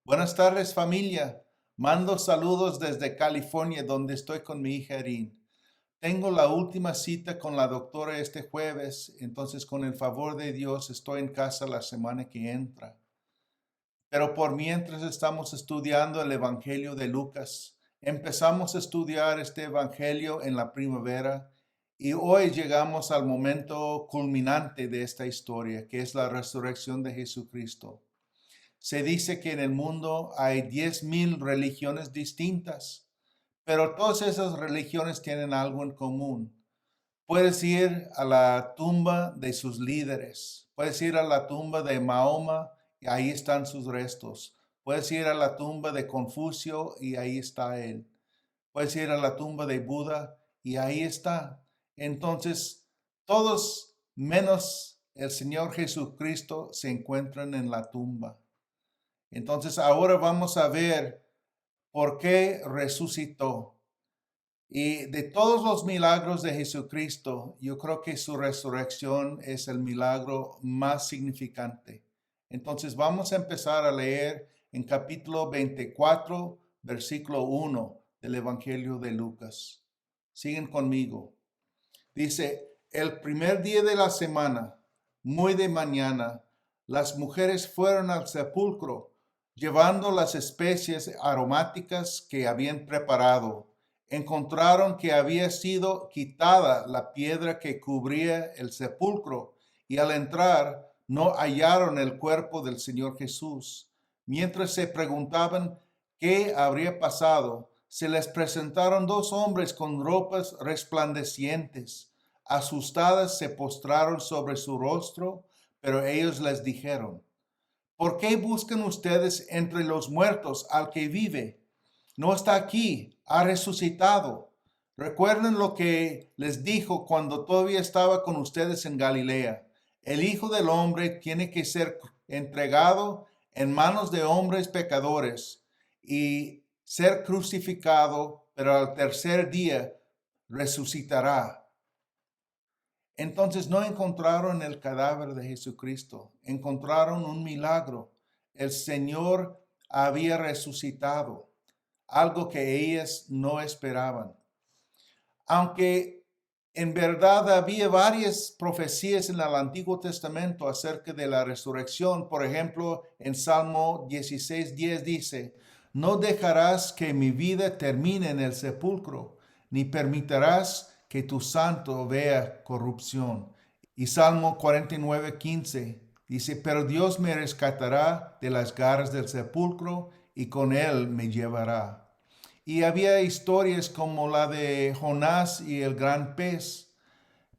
Buenas tardes, familia. Mando saludos desde California, donde estoy con mi hija Erin. Tengo la última cita con la doctora este jueves, entonces con el favor de Dios estoy en casa la semana que entra. Pero por mientras estamos estudiando el Evangelio de Lucas. Empezamos a estudiar este Evangelio en la primavera y hoy llegamos al momento culminante de esta historia, que es la resurrección de Jesucristo. Se dice que en el mundo hay 10,000 religiones distintas, pero todas esas religiones tienen algo en común. Puedes ir a la tumba de sus líderes, puedes ir a la tumba de Mahoma y ahí están sus restos. Puedes ir a la tumba de Confucio y ahí está él. Puedes ir a la tumba de Buda y ahí está. Entonces, todos menos el Señor Jesucristo se encuentran en la tumba. Entonces ahora vamos a ver por qué resucitó. Y de todos los milagros de Jesucristo, yo creo que su resurrección es el milagro más significante. Entonces vamos a empezar a leer en capítulo 24, versículo 1 del Evangelio de Lucas. Siguen conmigo. Dice, el primer día de la semana, muy de mañana, las mujeres fueron al sepulcro llevando las especies aromáticas que habían preparado. Encontraron que había sido quitada la piedra que cubría el sepulcro y al entrar no hallaron el cuerpo del Señor Jesús. Mientras se preguntaban qué habría pasado, se les presentaron dos hombres con ropas resplandecientes. Asustadas se postraron sobre su rostro, pero ellos les dijeron, ¿por qué buscan ustedes entre los muertos al que vive? No está aquí, ha resucitado. Recuerden lo que les dijo cuando todavía estaba con ustedes en Galilea. El Hijo del Hombre tiene que ser entregado en manos de hombres pecadores y ser crucificado, pero al tercer día resucitará. Entonces no encontraron el cadáver de Jesucristo, encontraron un milagro. El Señor había resucitado, algo que ellas no esperaban. Aunque en verdad había varias profecías en el Antiguo Testamento acerca de la resurrección. Por ejemplo, en Salmo 16:10 dice, no dejarás que mi vida termine en el sepulcro, ni permitirás que tu santo vea corrupción. Y Salmo 49:15 dice, pero Dios me rescatará de las garras del sepulcro y con él me llevará. Y había historias como la de Jonás y el gran pez,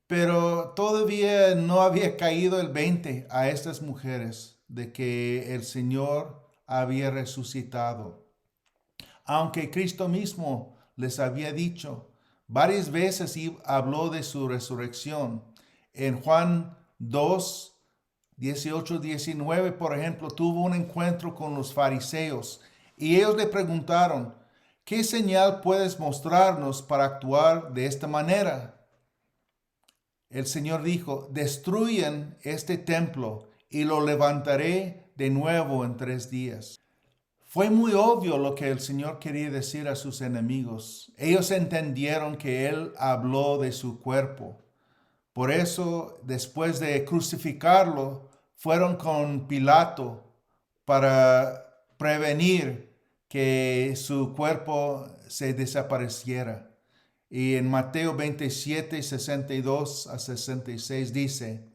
pero todavía no había caído el 20 a estas mujeres de que el Señor había resucitado. Aunque Cristo mismo les había dicho, varias veces habló de su resurrección. En Juan 2, 18, 19, por ejemplo, tuvo un encuentro con los fariseos y ellos le preguntaron, ¿qué señal puedes mostrarnos para actuar de esta manera? El Señor dijo, destruyan este templo y lo levantaré de nuevo en 3 días. Fue muy obvio lo que el Señor quería decir a sus enemigos. Ellos entendieron que Él habló de su cuerpo. Por eso, después de crucificarlo, fueron con Pilato para prevenir que su cuerpo se desapareciera. Y en Mateo 27, 62 a 66 dice,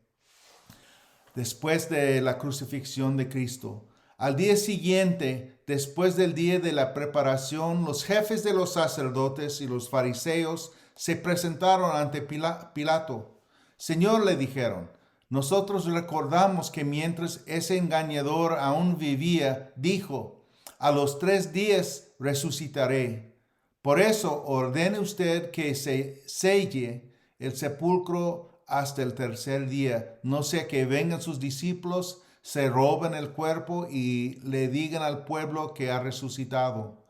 después de la crucifixión de Cristo, al día siguiente, después del día de la preparación, los jefes de los sacerdotes y los fariseos se presentaron ante Pilato. Señor, le dijeron, nosotros recordamos que mientras ese engañador aún vivía, dijo, a los 3 días resucitaré. Por eso ordene usted que se selle el sepulcro hasta el tercer día, no sea que vengan sus discípulos, se roben el cuerpo y le digan al pueblo que ha resucitado.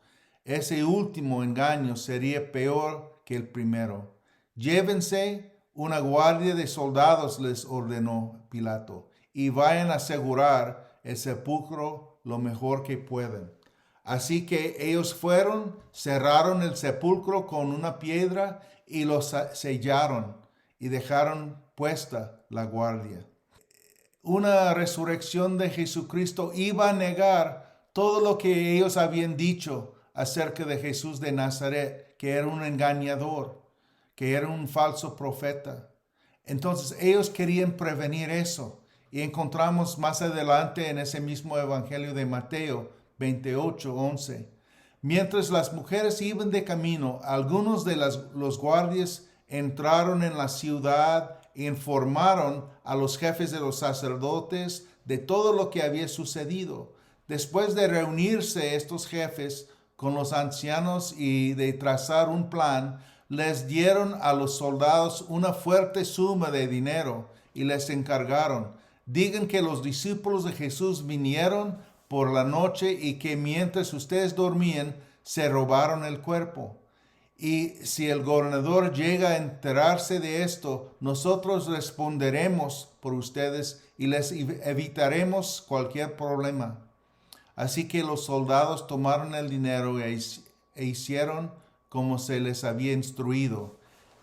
Ese último engaño sería peor que el primero. Llévense una guardia de soldados, les ordenó Pilato, y vayan a asegurar el sepulcro lo mejor que pueden. Así que ellos fueron, cerraron el sepulcro con una piedra y lo sellaron y dejaron puesta la guardia. Una resurrección de Jesucristo iba a negar todo lo que ellos habían dicho acerca de Jesús de Nazaret, que era un engañador, que era un falso profeta. Entonces ellos querían prevenir eso. Y encontramos más adelante en ese mismo Evangelio de Mateo 28:11. Mientras las mujeres iban de camino, algunos de los guardias entraron en la ciudad e informaron a los jefes de los sacerdotes de todo lo que había sucedido. Después de reunirse estos jefes con los ancianos y de trazar un plan, les dieron a los soldados una fuerte suma de dinero y les encargaron: digan que los discípulos de Jesús vinieron por la noche y que mientras ustedes dormían se robaron el cuerpo. Y si el gobernador llega a enterarse de esto, nosotros responderemos por ustedes y les evitaremos cualquier problema. Así que los soldados tomaron el dinero e hicieron como se les había instruido.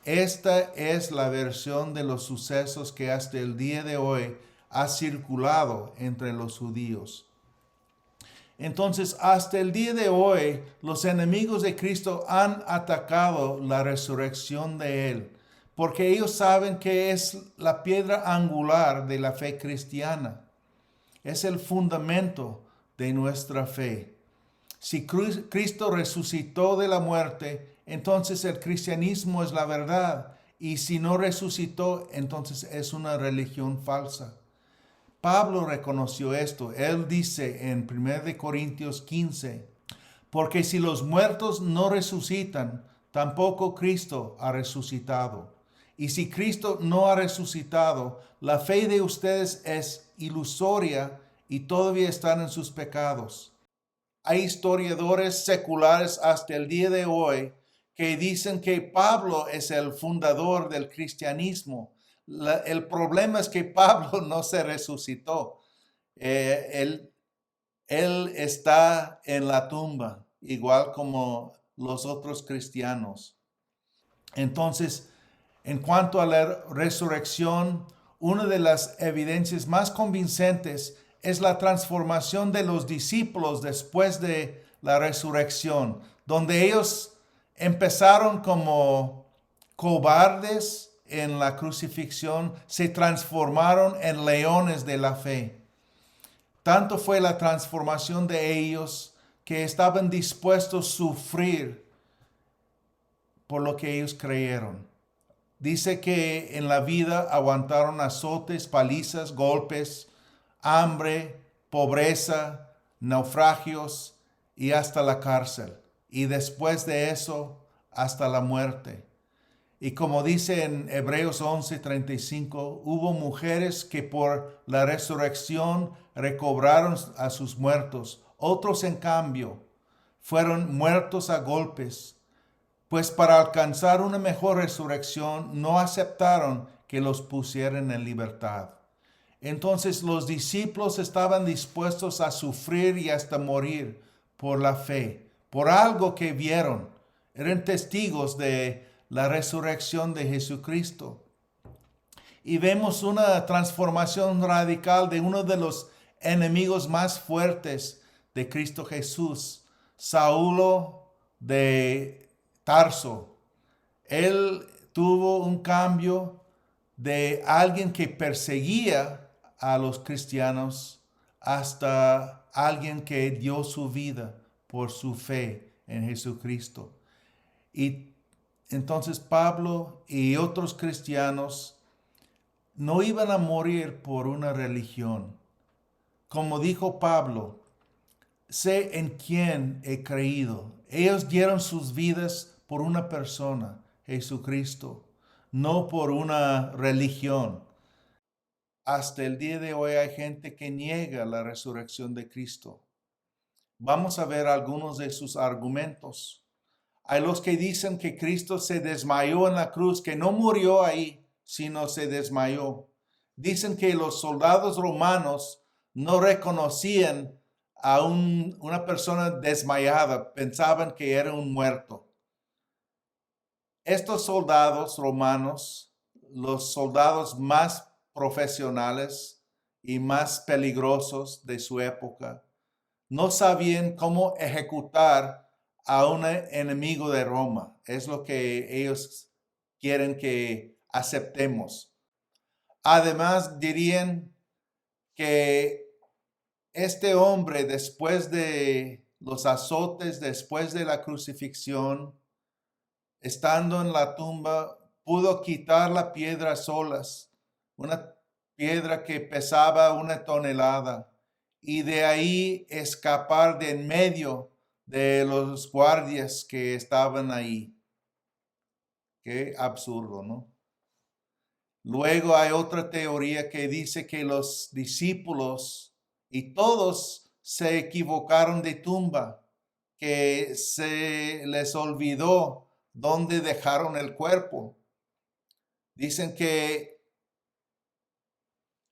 Esta es la versión de los sucesos que hasta el día de hoy ha circulado entre los judíos. Entonces, hasta el día de hoy, los enemigos de Cristo han atacado la resurrección de Él, porque ellos saben que es la piedra angular de la fe cristiana. Es el fundamento de nuestra fe. Si Cristo resucitó de la muerte, entonces el cristianismo es la verdad. Y si no resucitó, entonces es una religión falsa. Pablo reconoció esto. Él dice en 1 Corintios 15, porque si los muertos no resucitan, tampoco Cristo ha resucitado. Y si Cristo no ha resucitado, la fe de ustedes es ilusoria y todavía están en sus pecados. Hay historiadores seculares hasta el día de hoy que dicen que Pablo es el fundador del cristianismo. El problema es que Pablo no se resucitó. Él está en la tumba, igual como los otros cristianos. Entonces, en cuanto a la resurrección, una de las evidencias más convincentes es la transformación de los discípulos después de la resurrección, donde ellos empezaron como cobardes en la crucifixión, se transformaron en leones de la fe. Tanto fue la transformación de ellos que estaban dispuestos a sufrir por lo que ellos creyeron. Dice que en la vida aguantaron azotes, palizas, golpes, hambre, pobreza, naufragios y hasta la cárcel. Y después de eso, hasta la muerte. Y como dice en Hebreos 11:35, hubo mujeres que por la resurrección recobraron a sus muertos. Otros, en cambio, fueron muertos a golpes, pues para alcanzar una mejor resurrección no aceptaron que los pusieran en libertad. Entonces los discípulos estaban dispuestos a sufrir y hasta morir por la fe, por algo que vieron. Eran testigos de la resurrección de Jesucristo. Y vemos una transformación radical de uno de los enemigos más fuertes de Cristo Jesús, Saulo de Tarso. Él tuvo un cambio de alguien que perseguía a los cristianos hasta alguien que dio su vida por su fe en Jesucristo. Y entonces Pablo y otros cristianos no iban a morir por una religión. Como dijo Pablo, sé en quién he creído. Ellos dieron sus vidas por una persona, Jesucristo, no por una religión. Hasta el día de hoy hay gente que niega la resurrección de Cristo. Vamos a ver algunos de sus argumentos. Hay los que dicen que Cristo se desmayó en la cruz, que no murió ahí, sino se desmayó. Dicen que los soldados romanos no reconocían a una persona desmayada, pensaban que era un muerto. Estos soldados romanos, los soldados más profesionales y más peligrosos de su época, no sabían cómo ejecutar a un enemigo de Roma. Es lo que ellos quieren que aceptemos. Además, dirían que este hombre, después de los azotes, después de la crucifixión, estando en la tumba, pudo quitar la piedra solas, una piedra que pesaba 1 tonelada, y de ahí escapar de en medio de los guardias que estaban ahí. Qué absurdo, ¿no? Luego hay otra teoría que dice que los discípulos y todos se equivocaron de tumba, que se les olvidó dónde dejaron el cuerpo. Dicen que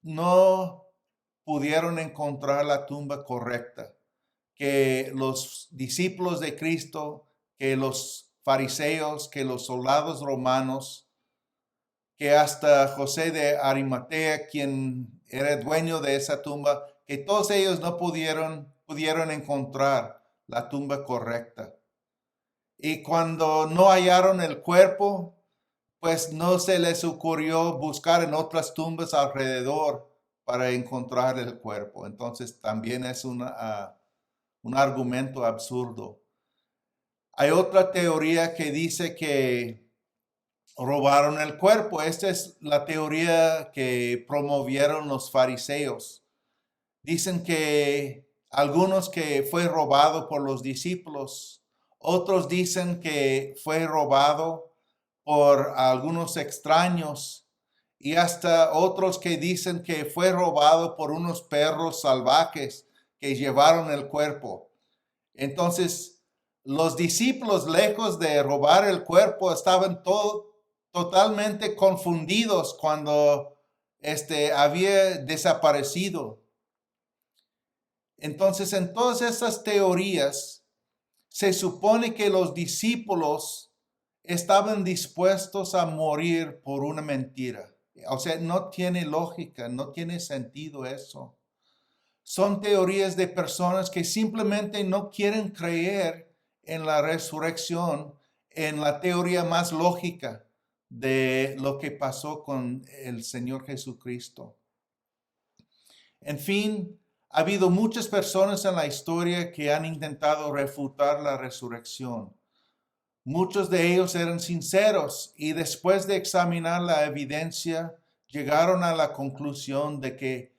no pudieron encontrar la tumba correcta, que los discípulos de Cristo, que los fariseos, que los soldados romanos, que hasta José de Arimatea, quien era dueño de esa tumba, que todos ellos no pudieron encontrar la tumba correcta. Y cuando no hallaron el cuerpo, pues no se les ocurrió buscar en otras tumbas alrededor para encontrar el cuerpo. Entonces también es un argumento absurdo. Hay otra teoría que dice que robaron el cuerpo. Esta es la teoría que promovieron los fariseos. Dicen que algunos que fue robado por los discípulos, otros dicen que fue robado por algunos extraños y hasta otros que dicen que fue robado por unos perros salvajes que llevaron el cuerpo. Entonces, los discípulos, lejos de robar el cuerpo, estaban totalmente confundidos cuando había desaparecido. Entonces, en todas estas teorías, se supone que los discípulos estaban dispuestos a morir por una mentira. O sea, no tiene lógica, no tiene sentido eso. Son teorías de personas que simplemente no quieren creer en la resurrección, en la teoría más lógica de lo que pasó con el Señor Jesucristo. En fin, ha habido muchas personas en la historia que han intentado refutar la resurrección. Muchos de ellos eran sinceros y después de examinar la evidencia llegaron a la conclusión de que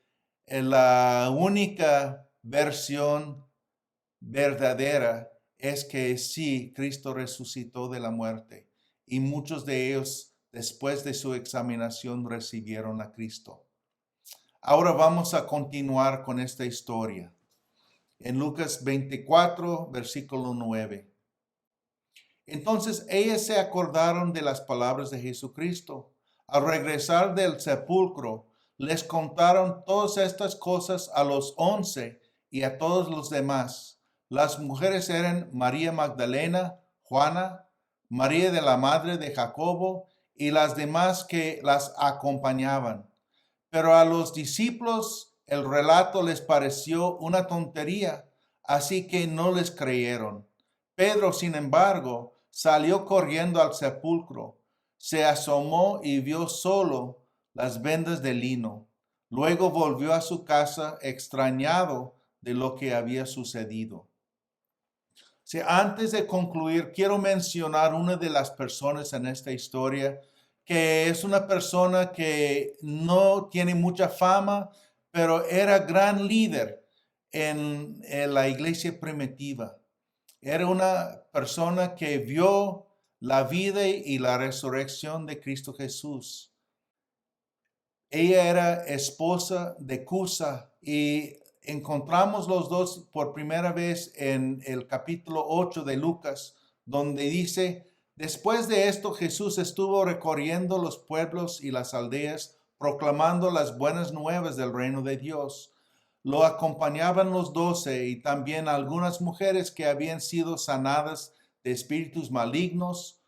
la única versión verdadera es que sí, Cristo resucitó de la muerte y muchos de ellos después de su examinación recibieron a Cristo. Ahora vamos a continuar con esta historia. En Lucas 24, versículo 9. Entonces ellas se acordaron de las palabras de Jesucristo. Al regresar del sepulcro, les contaron todas estas cosas a los 11 y a todos los demás. Las mujeres eran María Magdalena, Juana, María de la madre de Jacobo y las demás que las acompañaban. Pero a los discípulos el relato les pareció una tontería, así que no les creyeron. Pedro, sin embargo, salió corriendo al sepulcro, se asomó y vio solo las vendas de lino. Luego volvió a su casa extrañado de lo que había sucedido. Antes de concluir, quiero mencionar una de las personas en esta historia que es una persona que no tiene mucha fama, pero era gran líder en la iglesia primitiva. Era una persona que vio la vida y la resurrección de Cristo Jesús. Ella era esposa de Cusa y encontramos los dos por primera vez en el capítulo 8 de Lucas, donde dice: después de esto Jesús estuvo recorriendo los pueblos y las aldeas, proclamando las buenas nuevas del reino de Dios. lo acompañaban los 12 y también algunas mujeres que habían sido sanadas de espíritus malignos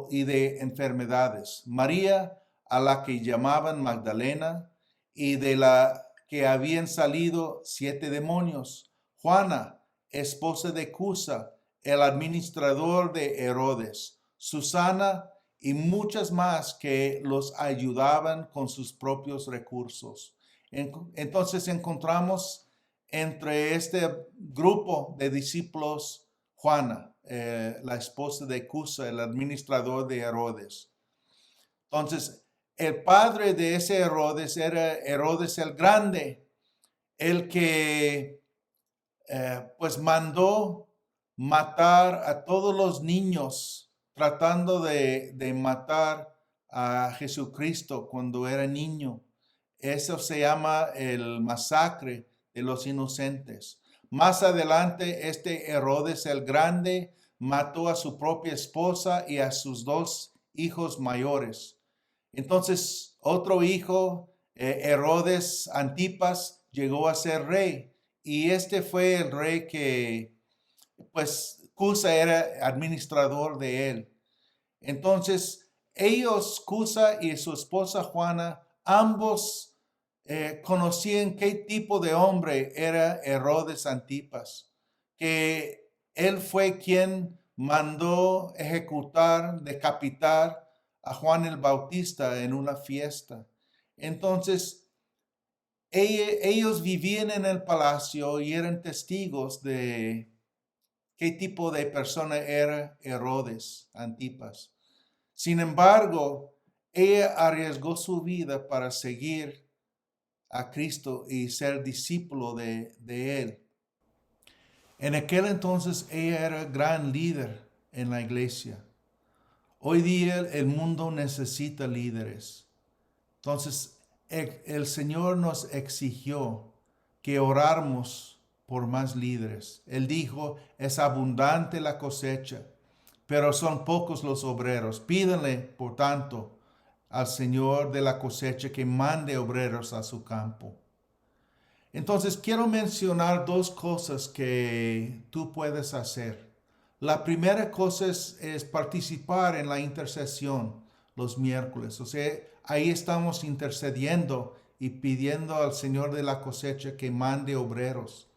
y de enfermedades. María, a la que llamaban Magdalena, y de la que habían salido 7 demonios. Juana, esposa de Cusa, el administrador de Herodes. Susana y muchas más que los ayudaban con sus propios recursos. Entonces encontramos entre este grupo de discípulos Juana, la esposa de Cusa, el administrador de Herodes. Entonces, el padre de ese Herodes era Herodes el Grande, el que pues mandó matar a todos los niños, tratando de matar a Jesucristo cuando era niño. Eso se llama el masacre de los inocentes. Más adelante, este Herodes el Grande mató a su propia esposa y a sus 2 hijos mayores. Entonces, otro hijo, Herodes Antipas, llegó a ser rey. Y este fue el rey que, pues, Cusa era administrador de él. Entonces, ellos, Cusa y su esposa Juana, ambos conocían qué tipo de hombre era Herodes Antipas, que él fue quien mandó ejecutar, decapitar a Juan el Bautista en una fiesta. Entonces, ellos vivían en el palacio y eran testigos de qué tipo de persona era Herodes Antipas. Sin embargo, ella arriesgó su vida para seguir a Cristo y ser discípulo de Él. En aquel entonces ella era gran líder en la iglesia. Hoy día el mundo necesita líderes. Entonces el Señor nos exigió que oráramos por más líderes. Él dijo, es abundante la cosecha, pero son pocos los obreros. Pídanle, por tanto, al Señor de la cosecha que mande obreros a su campo. Entonces quiero mencionar 2 cosas que tú puedes hacer. La primera cosa es participar en la intercesión los miércoles. O sea, ahí estamos intercediendo y pidiendo al Señor de la cosecha que mande obreros.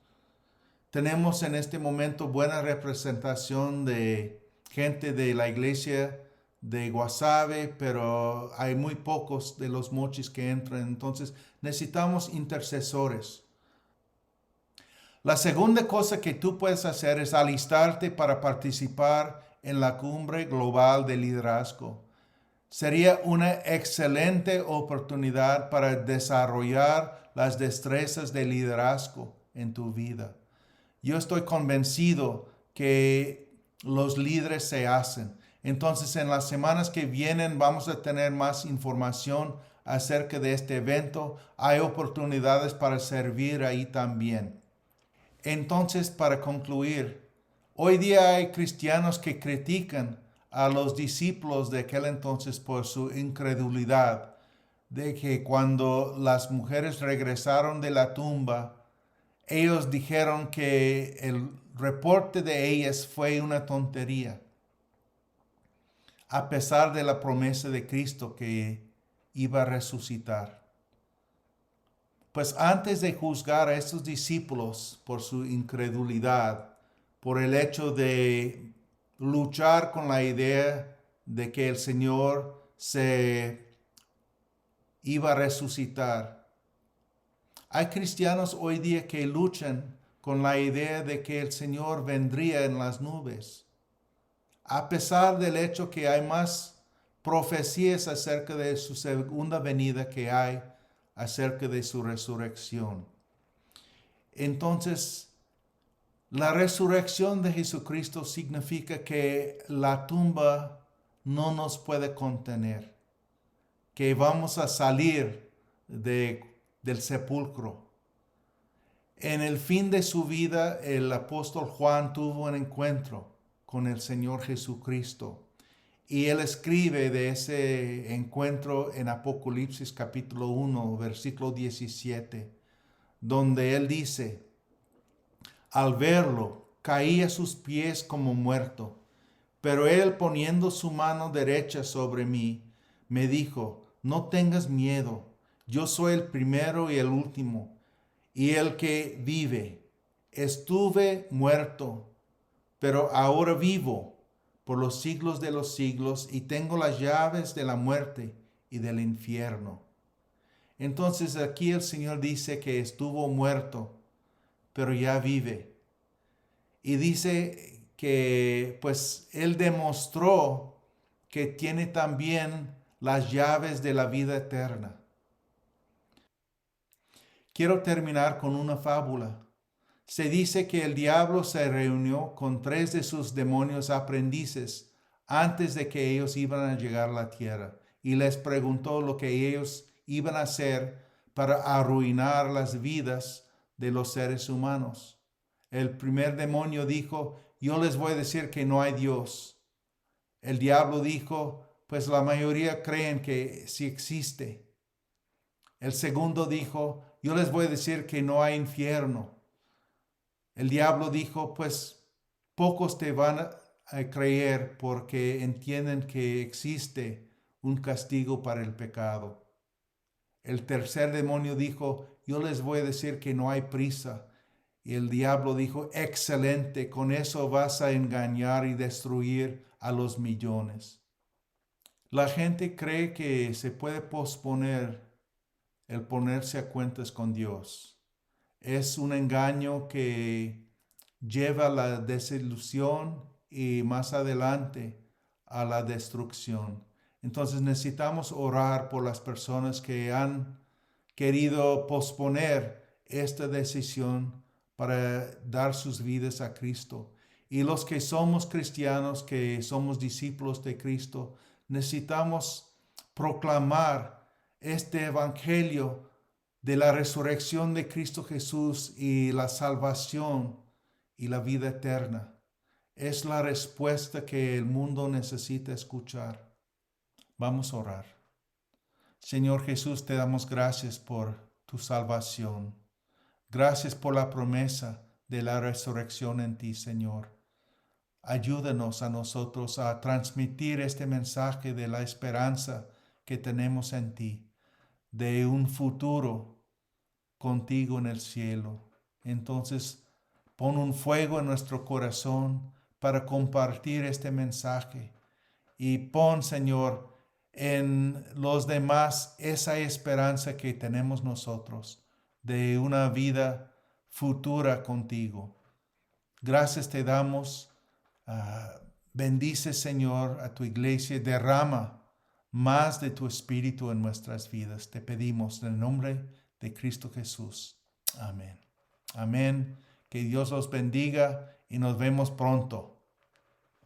Tenemos en este momento buena representación de gente de la iglesia de Guasave, pero hay muy pocos de los Mochis que entran. Entonces necesitamos intercesores. La segunda cosa que tú puedes hacer es alistarte para participar en la cumbre global de liderazgo. Sería una excelente oportunidad para desarrollar las destrezas de liderazgo en tu vida. Yo estoy convencido que los líderes se hacen. Entonces, en las semanas que vienen vamos a tener más información acerca de este evento. Hay oportunidades para servir ahí también. Entonces, para concluir, hoy día hay cristianos que critican a los discípulos de aquel entonces por su incredulidad, de que cuando las mujeres regresaron de la tumba, ellos dijeron que el reporte de ellas fue una tontería, a pesar de la promesa de Cristo que iba a resucitar. Pues antes de juzgar a estos discípulos por su incredulidad, por el hecho de luchar con la idea de que el Señor se iba a resucitar, hay cristianos hoy día que luchan con la idea de que el Señor vendría en las nubes, a pesar del hecho que hay más profecías acerca de su segunda venida que hay acerca de su resurrección. Entonces, la resurrección de Jesucristo significa que la tumba no nos puede contener, que vamos a salir del sepulcro. En el fin de su vida, el apóstol Juan tuvo un encuentro con el Señor Jesucristo. Y él escribe de ese encuentro en Apocalipsis capítulo 1, versículo 17, donde él dice, al verlo, caí a sus pies como muerto. Pero él, poniendo su mano derecha sobre mí, me dijo, no tengas miedo, yo soy el primero y el último, y el que vive. Estuve muerto, pero ahora vivo por los siglos de los siglos, y tengo las llaves de la muerte y del infierno. Entonces aquí el Señor dice que estuvo muerto, pero ya vive. Y dice que pues Él demostró que tiene también las llaves de la vida eterna. Quiero terminar con una fábula. Se dice que el diablo se reunió con 3 de sus demonios aprendices antes de que ellos iban a llegar a la tierra y les preguntó lo que ellos iban a hacer para arruinar las vidas de los seres humanos. El primer demonio dijo, yo les voy a decir que no hay Dios. El diablo dijo, pues la mayoría creen que sí existe. El segundo dijo, yo les voy a decir que no hay infierno. El diablo dijo, pues pocos te van a creer porque entienden que existe un castigo para el pecado. El tercer demonio dijo, yo les voy a decir que no hay prisa. Y el diablo dijo, excelente, con eso vas a engañar y destruir a los millones. La gente cree que se puede posponer el ponerse a cuentas con Dios. Es un engaño que lleva a la desilusión y más adelante a la destrucción. Entonces necesitamos orar por las personas que han querido posponer esta decisión para dar sus vidas a Cristo. Y los que somos cristianos, que somos discípulos de Cristo, necesitamos proclamar este evangelio de la resurrección de Cristo Jesús y la salvación y la vida eterna. Es la respuesta que el mundo necesita escuchar. Vamos a orar. Señor Jesús, te damos gracias por tu salvación. Gracias por la promesa de la resurrección en ti, Señor. Ayúdanos a nosotros a transmitir este mensaje de la esperanza que tenemos en ti, de un futuro contigo en el cielo. Entonces, pon un fuego en nuestro corazón para compartir este mensaje. Y pon, Señor, en los demás esa esperanza que tenemos nosotros de una vida futura contigo. Gracias te damos. Bendice, Señor, a tu iglesia. Derrama más de tu espíritu en nuestras vidas. Te pedimos en el nombre de Cristo Jesús. Amén. Amén. Que Dios los bendiga y nos vemos pronto.